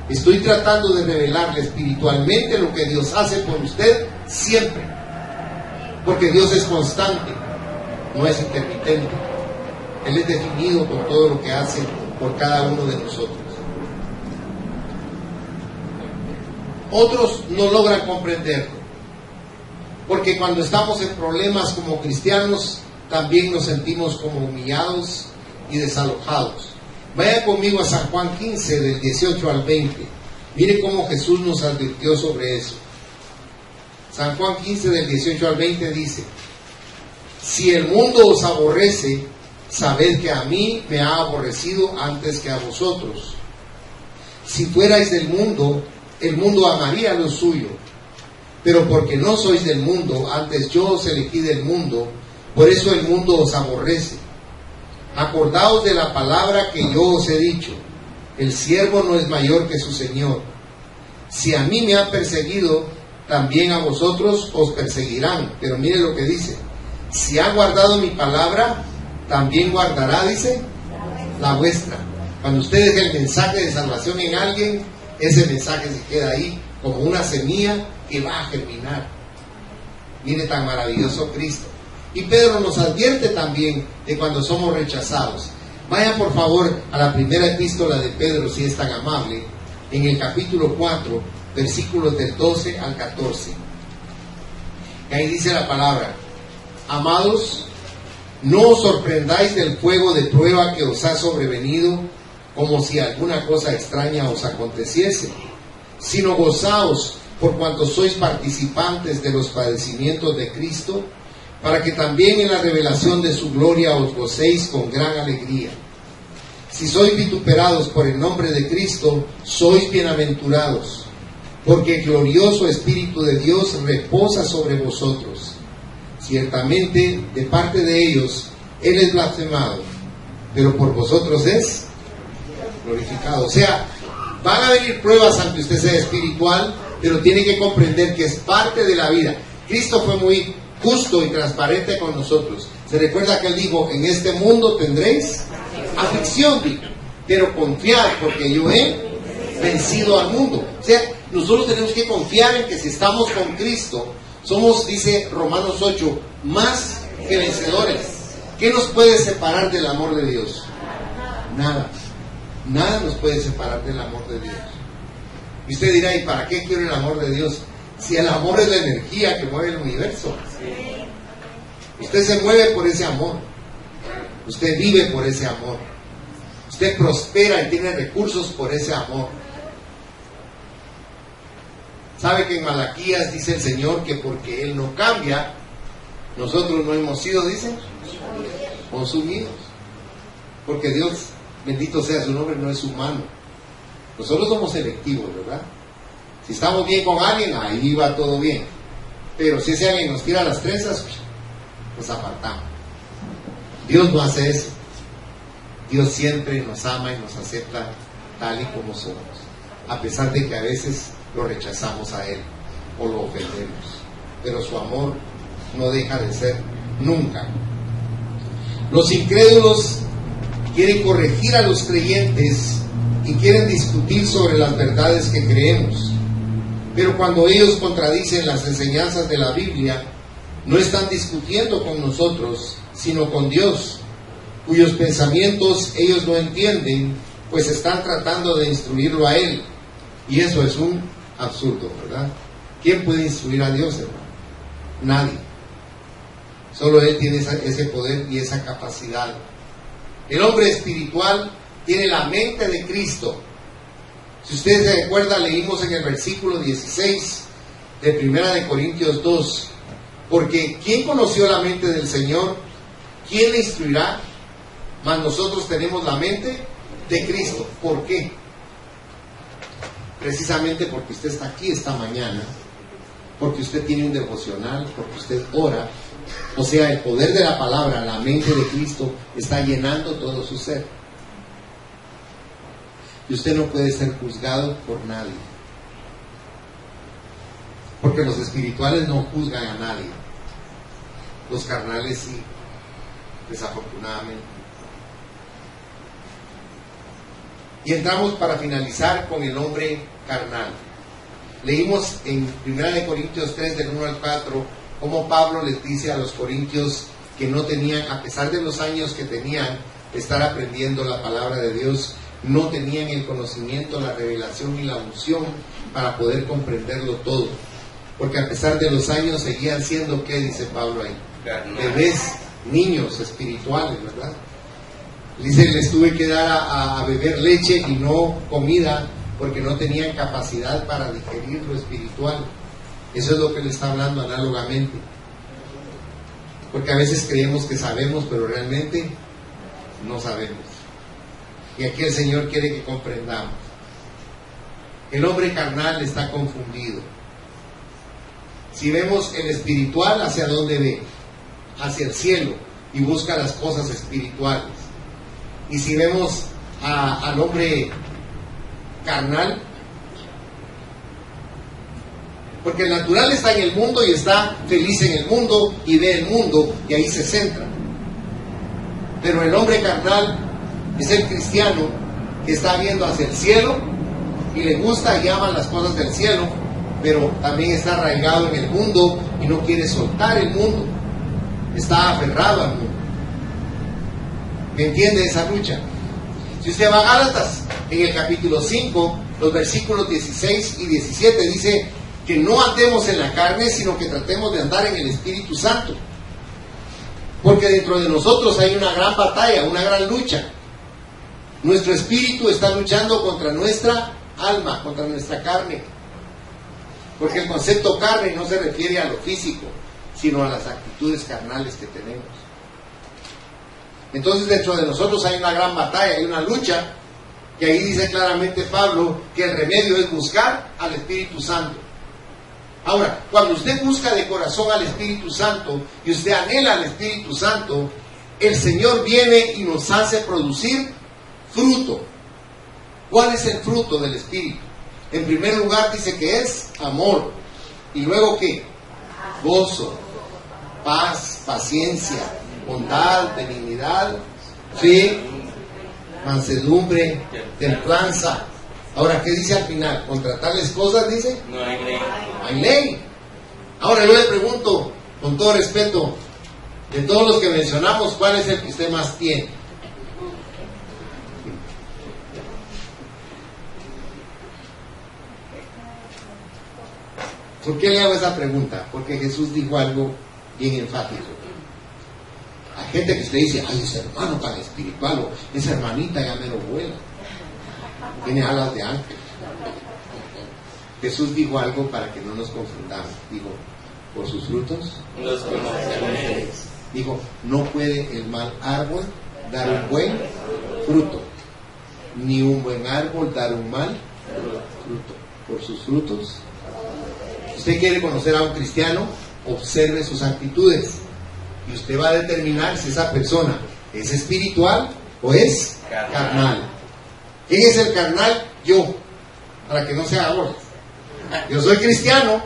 Estoy tratando de revelarle espiritualmente lo que Dios hace por usted siempre. Porque Dios es constante, no es intermitente. Él es definido por todo lo que hace por cada uno de nosotros. Otros no logran comprenderlo, porque cuando estamos en problemas como cristianos, también nos sentimos como humillados y desalojados. Vaya conmigo a San Juan 15, del 18 al 20. Mire cómo Jesús nos advirtió sobre eso. San Juan 15, del 18 al 20 dice: si el mundo os aborrece, sabed que a mí me ha aborrecido antes que a vosotros. Si fuerais del mundo, el mundo amaría lo suyo. Pero porque no sois del mundo, antes yo os elegí del mundo, por eso el mundo os aborrece. Acordaos de la palabra que yo os he dicho: el siervo no es mayor que su señor. Si a mí me han perseguido, también a vosotros os perseguirán. Pero mire lo que dice: si ha guardado mi palabra, también guardará, dice, la vuestra. Cuando usted deja el mensaje de salvación en alguien, ese mensaje se queda ahí como una semilla que va a germinar. Mire tan maravilloso Cristo. Y Pedro nos advierte también de cuando somos rechazados. Vaya por favor a la primera epístola de Pedro, si es tan amable, en el capítulo 4, versículos del 12 al 14. Y ahí dice la palabra: amados, no os sorprendáis del fuego de prueba que os ha sobrevenido, como si alguna cosa extraña os aconteciese, sino gozaos por cuanto sois participantes de los padecimientos de Cristo, para que también en la revelación de su gloria os gocéis con gran alegría. Si sois vituperados por el nombre de Cristo, sois bienaventurados, porque el glorioso Espíritu de Dios reposa sobre vosotros. Ciertamente, de parte de ellos, Él es blasfemado, pero por vosotros es glorificado. O sea, van a venir pruebas aunque usted sea espiritual, pero tiene que comprender que es parte de la vida. Cristo fue muy justo y transparente con nosotros. Se recuerda que Él dijo: en este mundo tendréis aflicción, pero confiad, porque yo he vencido al mundo. O sea, nosotros tenemos que confiar en que si estamos con Cristo, somos, dice Romanos 8, más que vencedores. ¿Qué nos puede separar del amor de Dios? Nada. Nada nos puede separar del amor de Dios. Y usted dirá: ¿y para qué quiero el amor de Dios? Si el amor es la energía que mueve el universo. Usted se mueve por ese amor. Usted vive por ese amor. Usted prospera y tiene recursos por ese amor. ¿Sabe que en Malaquías dice el Señor que porque Él no cambia, nosotros no hemos sido, dice, consumidos? Porque Dios, bendito sea su nombre, no es humano. Nosotros somos selectivos, ¿verdad? Si estamos bien con alguien, ahí va todo bien. Pero si ese alguien nos tira las trenzas, nos apartamos. Dios no hace eso. Dios siempre nos ama y nos acepta tal y como somos, a pesar de que a veces lo rechazamos a Él o lo ofendemos. Pero su amor no deja de ser nunca. Los incrédulos quieren corregir a los creyentes y quieren discutir sobre las verdades que creemos. Pero cuando ellos contradicen las enseñanzas de la Biblia, no están discutiendo con nosotros, sino con Dios, cuyos pensamientos ellos no entienden, pues están tratando de instruirlo a Él. Y eso es un absurdo, ¿verdad? ¿Quién puede instruir a Dios, hermano? Nadie. Solo Él tiene ese poder y esa capacidad. El hombre espiritual tiene la mente de Cristo. Si ustedes se recuerdan, leímos en el versículo 16 de 1 Corintios 2, porque ¿quién conoció la mente del Señor? ¿Quién le instruirá? Mas nosotros tenemos la mente de Cristo. ¿Por qué? Precisamente porque usted está aquí esta mañana, porque usted tiene un devocional, porque usted ora. O sea, el poder de la palabra, la mente de Cristo, está llenando todo su ser. Y usted no puede ser juzgado por nadie, porque los espirituales no juzgan a nadie. Los carnales sí, desafortunadamente. Y entramos para finalizar con el hombre carnal. Leímos en 1 Corintios 3 del 1 al 4 cómo Pablo les dice a los corintios que no tenían, a pesar de los años que tenían de estar aprendiendo la palabra de Dios, no tenían el conocimiento, la revelación y la unción para poder comprenderlo todo. Porque a pesar de los años seguían siendo, ¿qué dice Pablo ahí? Bebés, niños espirituales, ¿verdad? Dice, les tuve que dar a beber leche y no comida, porque no tenían capacidad para digerir lo espiritual. Eso es lo que le está hablando análogamente. Porque a veces creemos que sabemos, pero realmente no sabemos. Y aquí el Señor quiere que comprendamos. El hombre carnal está confundido. Si vemos el espiritual, ¿hacia dónde ve? Hacia el cielo, y busca las cosas espirituales. Y si vemos al hombre carnal, porque el natural está en el mundo y está feliz en el mundo y ve el mundo y ahí se centra. Pero el hombre carnal es el cristiano que está viendo hacia el cielo y le gusta y ama las cosas del cielo, pero también está arraigado en el mundo y no quiere soltar el mundo. Está aferrado al mundo. ¿Me entiende esa lucha? Si usted va a Gálatas, en el capítulo 5, los versículos 16 y 17, dice que no andemos en la carne, sino que tratemos de andar en el Espíritu Santo. Porque dentro de nosotros hay una gran batalla, una gran lucha. Nuestro espíritu está luchando contra nuestra alma, contra nuestra carne. Porque el concepto carne no se refiere a lo físico, sino a las actitudes carnales que tenemos. Entonces dentro de nosotros hay una gran batalla, hay una lucha, y ahí dice claramente Pablo que el remedio es buscar al Espíritu Santo. Ahora, cuando usted busca de corazón al Espíritu Santo y usted anhela al Espíritu Santo, el Señor viene y nos hace producir fruto. ¿Cuál es el fruto del Espíritu? En primer lugar dice que es amor. ¿Y luego qué? Gozo, paz, paciencia, bondad, benignidad, fe, mansedumbre, templanza. Ahora, ¿qué dice al final? ¿Contra tales cosas dice? No hay ley. No hay ley. Ahora yo le pregunto, con todo respeto, de todos los que mencionamos, ¿cuál es el que usted más tiene? ¿Por qué le hago esa pregunta? Porque Jesús dijo algo bien enfático. Hay gente que usted dice, ay, ese hermano tan espiritual, o esa hermanita ya me lo vuela. Tiene alas de ángel. Jesús dijo algo para que no nos confundamos. Dijo, por sus frutos los conoceréis. Dijo, no puede el mal árbol dar un buen fruto, ni un buen árbol dar un mal fruto. Por sus frutos. Si usted quiere conocer a un cristiano, observe sus actitudes y usted va a determinar si esa persona es espiritual o es carnal. ¿Quién es el carnal? Yo, para que no se haga bolas. Yo soy cristiano,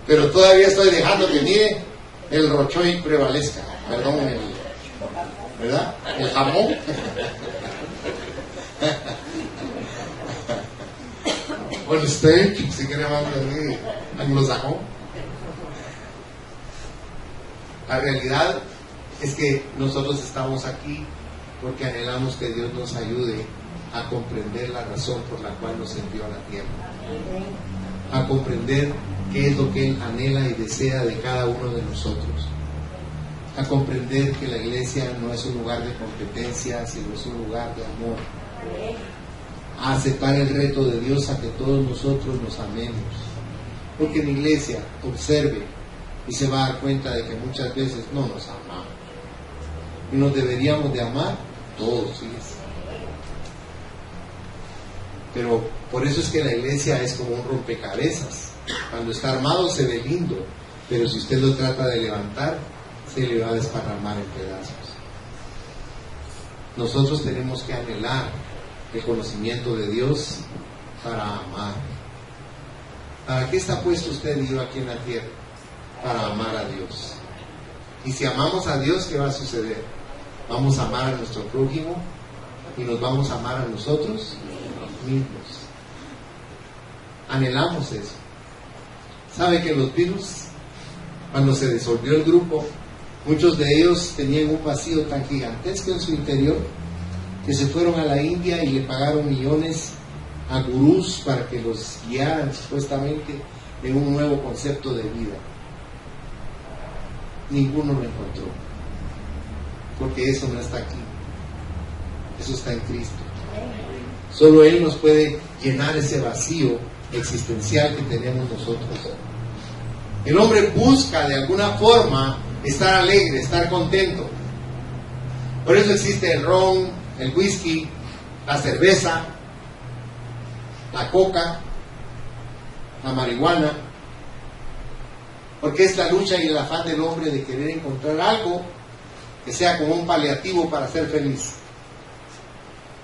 pero todavía estoy dejando que mire el rochoy prevalezca. Perdón, ¿verdad? El jamón. Bueno, steak, si quiere más de anglosajón. La realidad es que nosotros estamos aquí porque anhelamos que Dios nos ayude a comprender la razón por la cual nos envió a la tierra, a comprender qué es lo que Él anhela y desea de cada uno de nosotros, a comprender que la iglesia no es un lugar de competencia, sino es un lugar de amor, a aceptar el reto de Dios a que todos nosotros nos amemos, porque en la iglesia observe y se va a dar cuenta de que muchas veces no nos amamos y nos deberíamos de amar todos, fíjense. Pero por eso es que la iglesia es como un rompecabezas. Cuando está armado se ve lindo, pero si usted lo trata de levantar, se le va a desparramar en pedazos. Nosotros tenemos que anhelar el conocimiento de Dios para amar. ¿Para qué está puesto usted y yo aquí en la tierra? Para amar a Dios. Y si amamos a Dios, ¿qué va a suceder? Vamos a amar a nuestro prójimo y nos vamos a amar a nosotros mismos. Anhelamos eso. ¿Sabe que los Beatles, cuando se disolvió el grupo, muchos de ellos tenían un vacío tan gigantesco en su interior que se fueron a la India y le pagaron millones a gurús para que los guiaran supuestamente en un nuevo concepto de vida? Ninguno lo encontró, porque eso no está aquí, eso está en Cristo. Solo Él nos puede llenar ese vacío existencial que tenemos nosotros. El hombre busca de alguna forma estar alegre, estar contento. Por eso existe el ron, el whisky, la cerveza, la coca, la marihuana, porque es la lucha y el afán del hombre de querer encontrar algo que sea como un paliativo para ser feliz.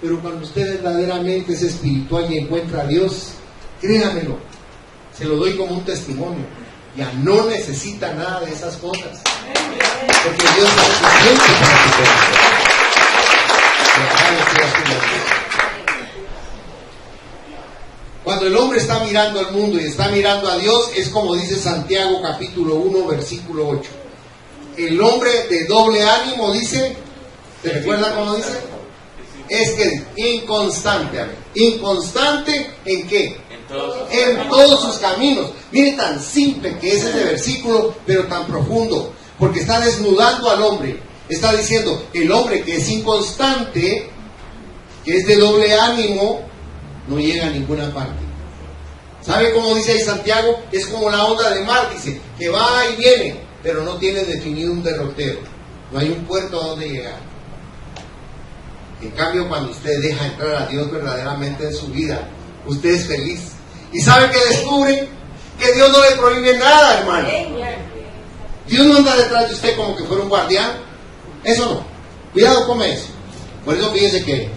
Pero cuando usted verdaderamente es espiritual y encuentra a Dios, créamelo, se lo doy como un testimonio, ya no necesita nada de esas cosas, porque Dios es suficiente para su corazón. Cuando el hombre está mirando al mundo y está mirando a Dios, es como dice Santiago capítulo 1 versículo 8. El hombre de doble ánimo dice, ¿te recuerda cómo dice? Es que inconstante, amén. ¿Inconstante en qué? En todos sus caminos. Mire tan simple que es ese versículo, pero tan profundo, porque está desnudando al hombre. Está diciendo, el hombre que es inconstante, que es de doble ánimo, no llega a ninguna parte. ¿Sabe cómo dice ahí Santiago? Es como la onda de mar, dice, que va y viene, pero no tiene definido un derrotero. No hay un puerto a donde llegar. En cambio, cuando usted deja entrar a Dios verdaderamente en su vida, usted es feliz. ¿Y sabe que descubre? Que Dios no le prohíbe nada, hermano. Dios no anda detrás de usted como que fuera un guardián. Eso no. Cuidado con eso. Por eso fíjese que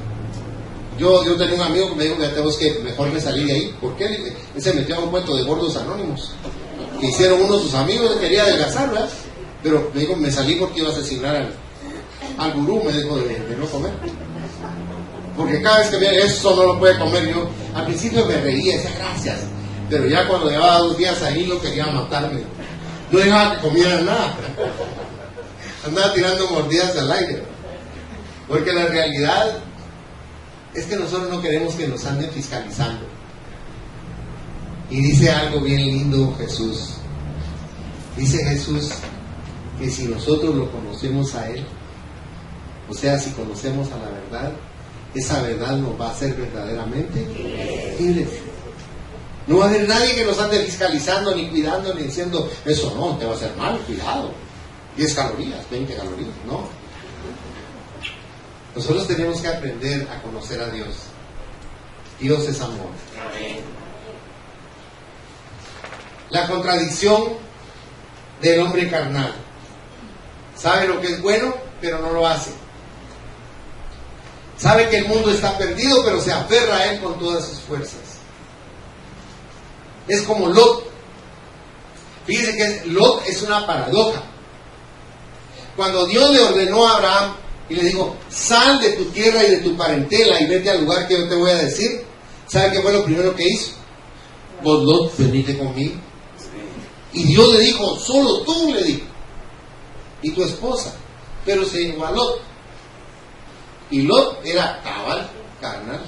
yo tenía un amigo que me dijo que tenemos que mejor me salí de ahí. ¿Por qué? Él se metió a un cuento de gordos anónimos que hicieron uno de sus amigos, él quería adelgazar, ¿verdad? Pero me dijo, me salí porque iba a asesinar al gurú, me dijo de no comer. Porque cada vez que me eso no lo puede comer. Yo al principio me reía, decía gracias, pero ya cuando llevaba 2 días ahí lo quería matarme. No dejaba que comiera nada, andaba tirando mordidas al aire, porque la realidad es que nosotros no queremos que nos anden fiscalizando. Y dice algo bien lindo Jesús. Dice Jesús que si nosotros lo conocemos a Él, O sea, si conocemos a la verdad, esa verdad nos va a hacer verdaderamente libres. No va a haber nadie que nos ande fiscalizando, ni cuidando, ni diciendo, eso no, te va a hacer mal, cuidado. 10 calorías, 20 calorías, no. Nosotros tenemos que aprender a conocer a Dios. Dios es amor. La contradicción del hombre carnal. Sabe lo que es bueno, pero no lo hace. Sabe que el mundo está perdido, pero se aferra a él con todas sus fuerzas. Es como Lot. Fíjense que Lot es una paradoja. Cuando Dios le ordenó a Abraham y le dijo, sal de tu tierra y de tu parentela y vete al lugar que yo te voy a decir, ¿sabe qué fue lo primero que hizo? Vos, Lot, venite conmigo. Y Dios le dijo, solo tú, le dijo, y tu esposa. Pero se llegó a Lot. Y Lot era cabal, carnal.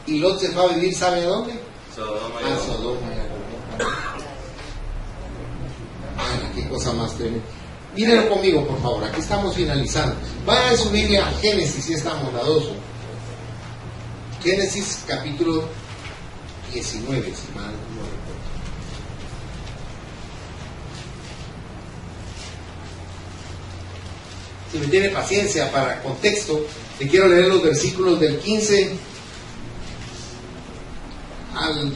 Y Lot se fue a vivir, ¿sabe a dónde? Sodoma y a Sodoma y Gomorra. Ay, qué cosa más tremenda. Mírenlo conmigo, por favor. Aquí estamos finalizando. Vayan a su Biblia a Génesis, si está bondadoso. Génesis capítulo 19, si mal no recuerdo. Si me tiene paciencia para contexto, le quiero leer los versículos del 15 al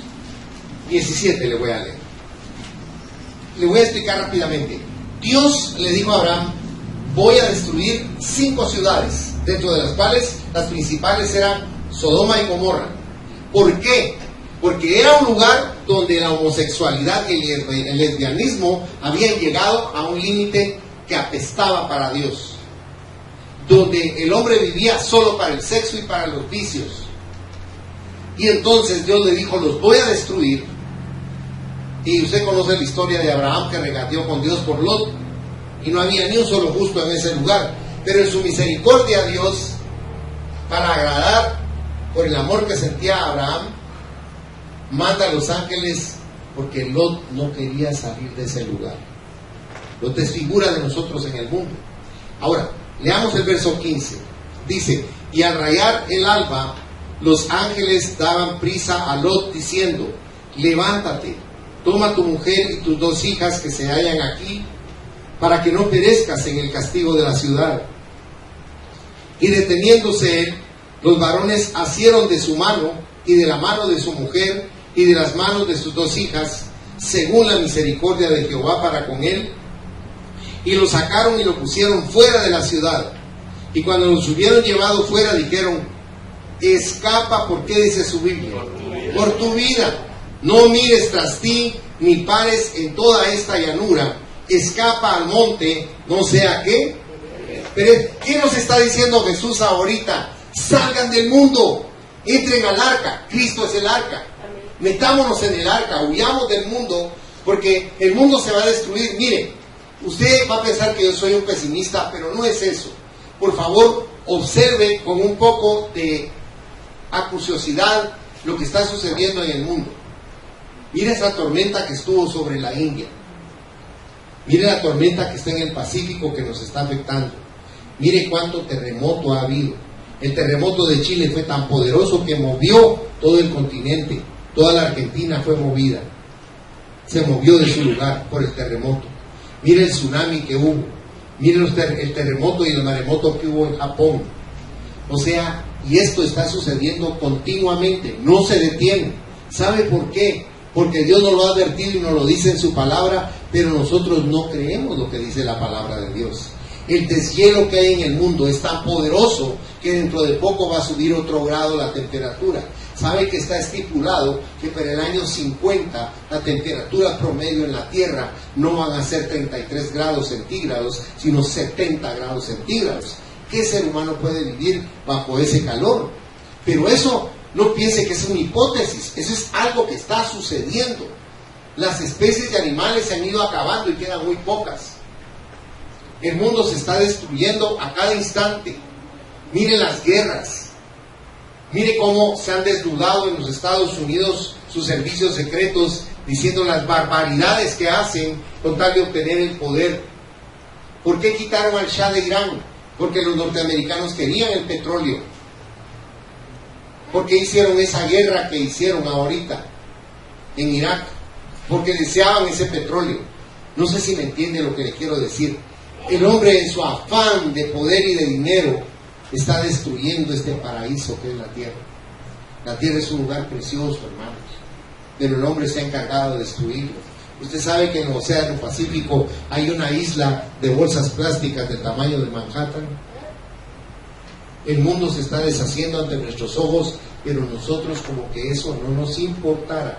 17, le voy a leer. Le voy a explicar rápidamente. Dios le dijo a Abraham, voy a destruir 5 ciudades, dentro de las cuales las principales eran Sodoma y Gomorra. ¿Por qué? Porque era un lugar donde la homosexualidad y el lesbianismo habían llegado a un límite que apestaba para Dios, donde el hombre vivía solo para el sexo y para los vicios. Y entonces Dios le dijo, los voy a destruir. Y usted conoce la historia de Abraham, que regateó con Dios por Lot, y no había ni un solo justo en ese lugar. Pero en su misericordia Dios, para agradar por el amor que sentía Abraham, manda a los ángeles, porque Lot no quería salir de ese lugar. Lot es figura de nosotros en el mundo. Ahora, leamos el verso 15. Dice, y al rayar el alba, los ángeles daban prisa a Lot diciendo, levántate, toma tu mujer y tus 2 hijas que se hallan aquí, para que no perezcas en el castigo de la ciudad. Y deteniéndose él, los varones asieron de su mano y de la mano de su mujer y de las manos de sus 2 hijas, según la misericordia de Jehová para con él, y lo sacaron y lo pusieron fuera de la ciudad. Y cuando los hubieron llevado fuera, dijeron, escapa, ¿por qué dice su Biblia? Por tu vida. No mires tras ti, ni pares en toda esta llanura. Escapa al monte, no sea qué. Pero ¿qué nos está diciendo Jesús ahorita? Salgan del mundo, entren al arca. Cristo es el arca. Metámonos en el arca, huyamos del mundo, porque el mundo se va a destruir. Mire, usted va a pensar que yo soy un pesimista, pero no es eso. Por favor, observe con un poco de acuciosidad lo que está sucediendo en el mundo. Mire esa tormenta que estuvo sobre la India. Mire la tormenta que está en el Pacífico, que nos está afectando. Mire cuánto terremoto ha habido. El terremoto de Chile fue tan poderoso que movió todo el continente. Toda la Argentina fue movida. Se movió de su lugar por el terremoto. Mire el tsunami que hubo. Mire el terremoto y el maremoto que hubo en Japón. O sea, y esto está sucediendo continuamente. No se detiene. ¿Sabe por qué? Porque Dios nos lo ha advertido y nos lo dice en su palabra, pero nosotros no creemos lo que dice la palabra de Dios. El deshielo que hay en el mundo es tan poderoso que dentro de poco va a subir otro grado la temperatura. Sabe que está estipulado que para el año 50 la temperatura promedio en la Tierra no van a ser 33 grados centígrados, sino 70 grados centígrados. ¿Qué ser humano puede vivir bajo ese calor? Pero eso no piense que es una hipótesis, eso es algo que está sucediendo. Las especies de animales se han ido acabando y quedan muy pocas. El mundo se está destruyendo a cada instante. Mire las guerras. Mire cómo se han desnudado en los Estados Unidos sus servicios secretos, diciendo las barbaridades que hacen con tal de obtener el poder. ¿Por qué quitaron al Shah de Irán? Porque los norteamericanos querían el petróleo. ¿Por qué hicieron esa guerra que hicieron ahorita en Irak? Porque deseaban ese petróleo. No sé si me entiende lo que le quiero decir. El hombre, en su afán de poder y de dinero, está destruyendo este paraíso que es la tierra. La tierra es un lugar precioso, hermanos, pero el hombre se ha encargado de destruirlo. Usted sabe que en el Océano Pacífico hay una isla de bolsas plásticas del tamaño de Manhattan. El mundo se está deshaciendo ante nuestros ojos, pero nosotros como que eso no nos importara.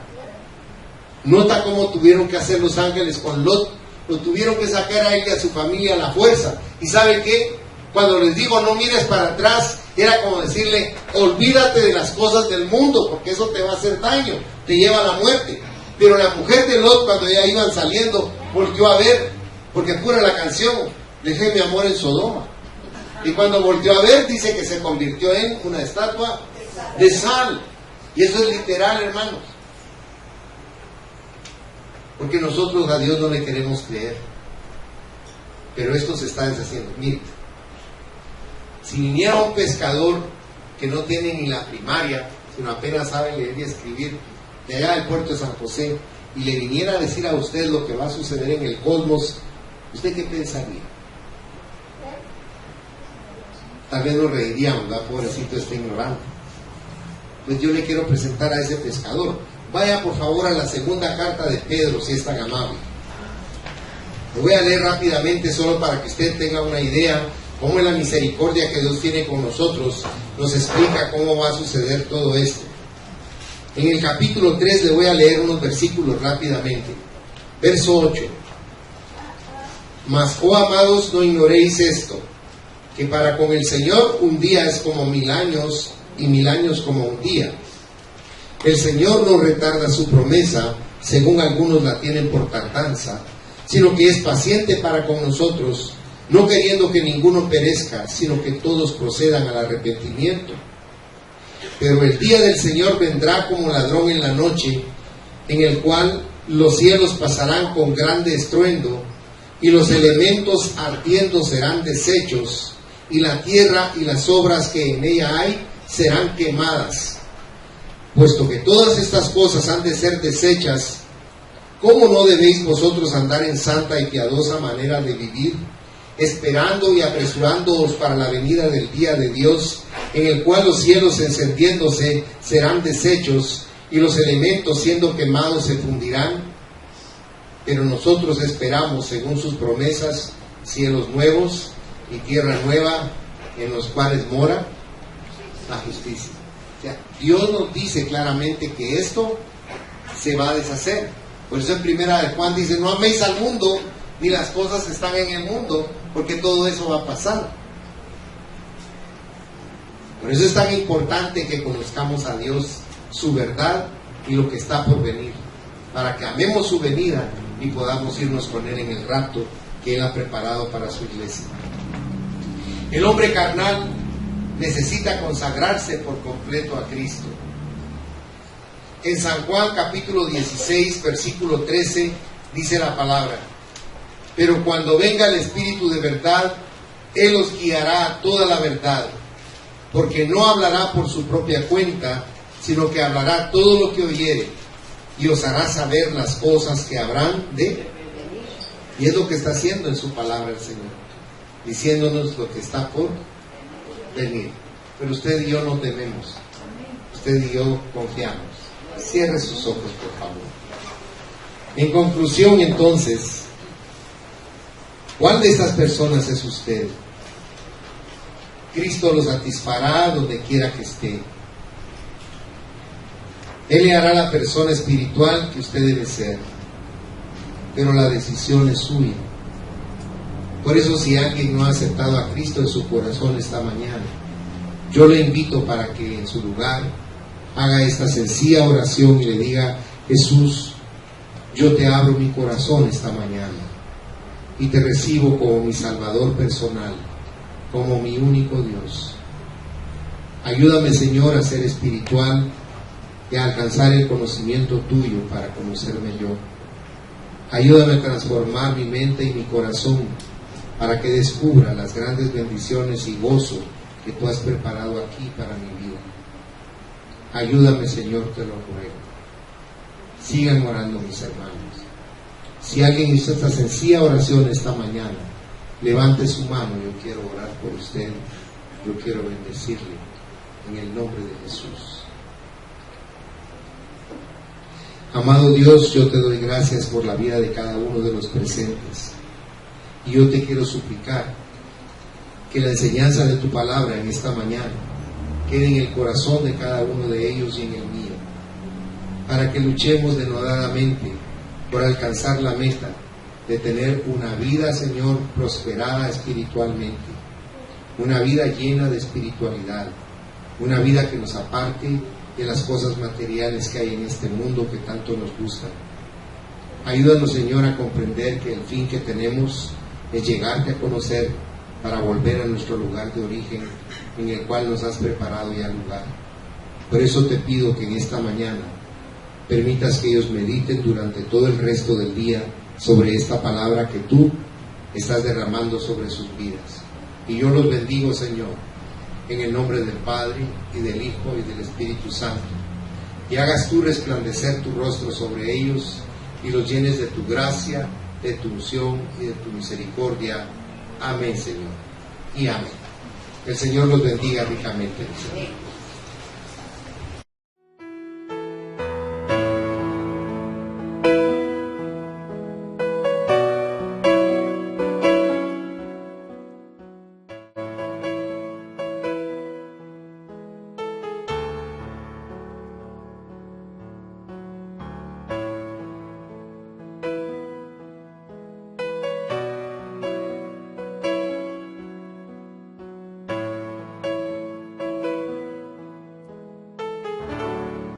Nota cómo tuvieron que hacer los ángeles con Lot. Lo tuvieron que sacar a él y a su familia a la fuerza. ¿Y sabe qué? Cuando les digo no mires para atrás, era como decirle, olvídate de las cosas del mundo, porque eso te va a hacer daño, te lleva a la muerte. Pero la mujer de Lot, cuando ya iban saliendo, volteó a ver, porque pura la canción, dejé mi amor en Sodoma. Y cuando volteó a ver, dice que se convirtió en una estatua de sal. Y eso es literal, hermanos. Porque nosotros a Dios no le queremos creer. Pero esto se está deshaciendo. Mire, si viniera un pescador que no tiene ni la primaria, sino apenas sabe leer y escribir, de allá del puerto de San José, y le viniera a decir a usted lo que va a suceder en el cosmos, ¿usted qué pensaría? Tal vez nos reiríamos, ¿verdad? Pobrecito, está ignorante. Pues yo le quiero presentar a ese pescador. Vaya por favor a la segunda carta de Pedro, si es tan amable. Lo voy a leer rápidamente solo para que usted tenga una idea cómo es la misericordia que Dios tiene con nosotros. Nos explica cómo va a suceder todo esto. En el capítulo 3 le voy a leer unos versículos rápidamente. Verso 8. Mas, oh amados, no ignoréis esto, que para con el Señor un día es como 1000 años, y 1000 años como un día. El Señor no retarda su promesa, según algunos la tienen por tardanza, sino que es paciente para con nosotros, no queriendo que ninguno perezca, sino que todos procedan al arrepentimiento. Pero el día del Señor vendrá como ladrón en la noche, en el cual los cielos pasarán con grande estruendo, y los elementos ardiendo serán deshechos, y la tierra y las obras que en ella hay serán quemadas. Puesto que todas estas cosas han de ser deshechas, ¿cómo no debéis vosotros andar en santa y piadosa manera de vivir, esperando y apresurándoos para la venida del día de Dios, en el cual los cielos encendiéndose serán deshechos, y los elementos siendo quemados se fundirán? Pero nosotros esperamos, según sus promesas, cielos nuevos y tierra nueva, en los cuales mora la justicia. O sea, Dios nos dice claramente que esto se va a deshacer. Por eso en primera de Juan dice, no améis al mundo, ni las cosas que están en el mundo, porque todo eso va a pasar. Por eso es tan importante que conozcamos a Dios, su verdad y lo que está por venir, para que amemos su venida y podamos irnos con Él en el rapto que Él ha preparado para su iglesia. El hombre carnal necesita consagrarse por completo a Cristo. En San Juan capítulo 16 versículo 13 dice la palabra: pero cuando venga el Espíritu de verdad, Él os guiará a toda la verdad, porque no hablará por su propia cuenta, sino que hablará todo lo que oyere, y os hará saber las cosas que habrán de. Y es lo que está haciendo en su palabra el Señor, diciéndonos lo que está por venir. Pero usted y yo no tememos, usted y yo confiamos. Cierre sus ojos, por favor. En conclusión, entonces, ¿cuál de estas personas es usted? Cristo lo satisfará donde quiera que esté. Él le hará la persona espiritual que usted debe ser, pero la decisión es suya. Por eso, si alguien no ha aceptado a Cristo en su corazón esta mañana, yo le invito para que en su lugar haga esta sencilla oración y le diga: Jesús, yo te abro mi corazón esta mañana y te recibo como mi Salvador personal, como mi único Dios. Ayúdame, Señor, a ser espiritual y a alcanzar el conocimiento tuyo para conocerme yo. Ayúdame a transformar mi mente y mi corazón para que descubra las grandes bendiciones y gozo que tú has preparado aquí para mi vida. Ayúdame, Señor, te lo ruego. Sigan orando, mis hermanos. Si alguien hizo esta sencilla oración esta mañana, levante su mano. Yo quiero orar por usted. Yo quiero bendecirle en el nombre de Jesús. Amado Dios, yo te doy gracias por la vida de cada uno de los presentes. Y yo te quiero suplicar que la enseñanza de tu palabra en esta mañana quede en el corazón de cada uno de ellos y en el mío, para que luchemos denodadamente por alcanzar la meta de tener una vida, Señor, prosperada espiritualmente, una vida llena de espiritualidad, una vida que nos aparte de las cosas materiales que hay en este mundo que tanto nos gustan. Ayúdanos, Señor, a comprender que el fin que tenemos es llegarte a conocer para volver a nuestro lugar de origen en el cual nos has preparado ya lugar. Por eso te pido que en esta mañana permitas que ellos mediten durante todo el resto del día sobre esta palabra que tú estás derramando sobre sus vidas. Y yo los bendigo, Señor, en el nombre del Padre, y del Hijo, y del Espíritu Santo. Y hagas tú resplandecer tu rostro sobre ellos, y los llenes de tu gracia, de tu unción y de tu misericordia. Amén, Señor. Y amén. El Señor los bendiga ricamente, Señor.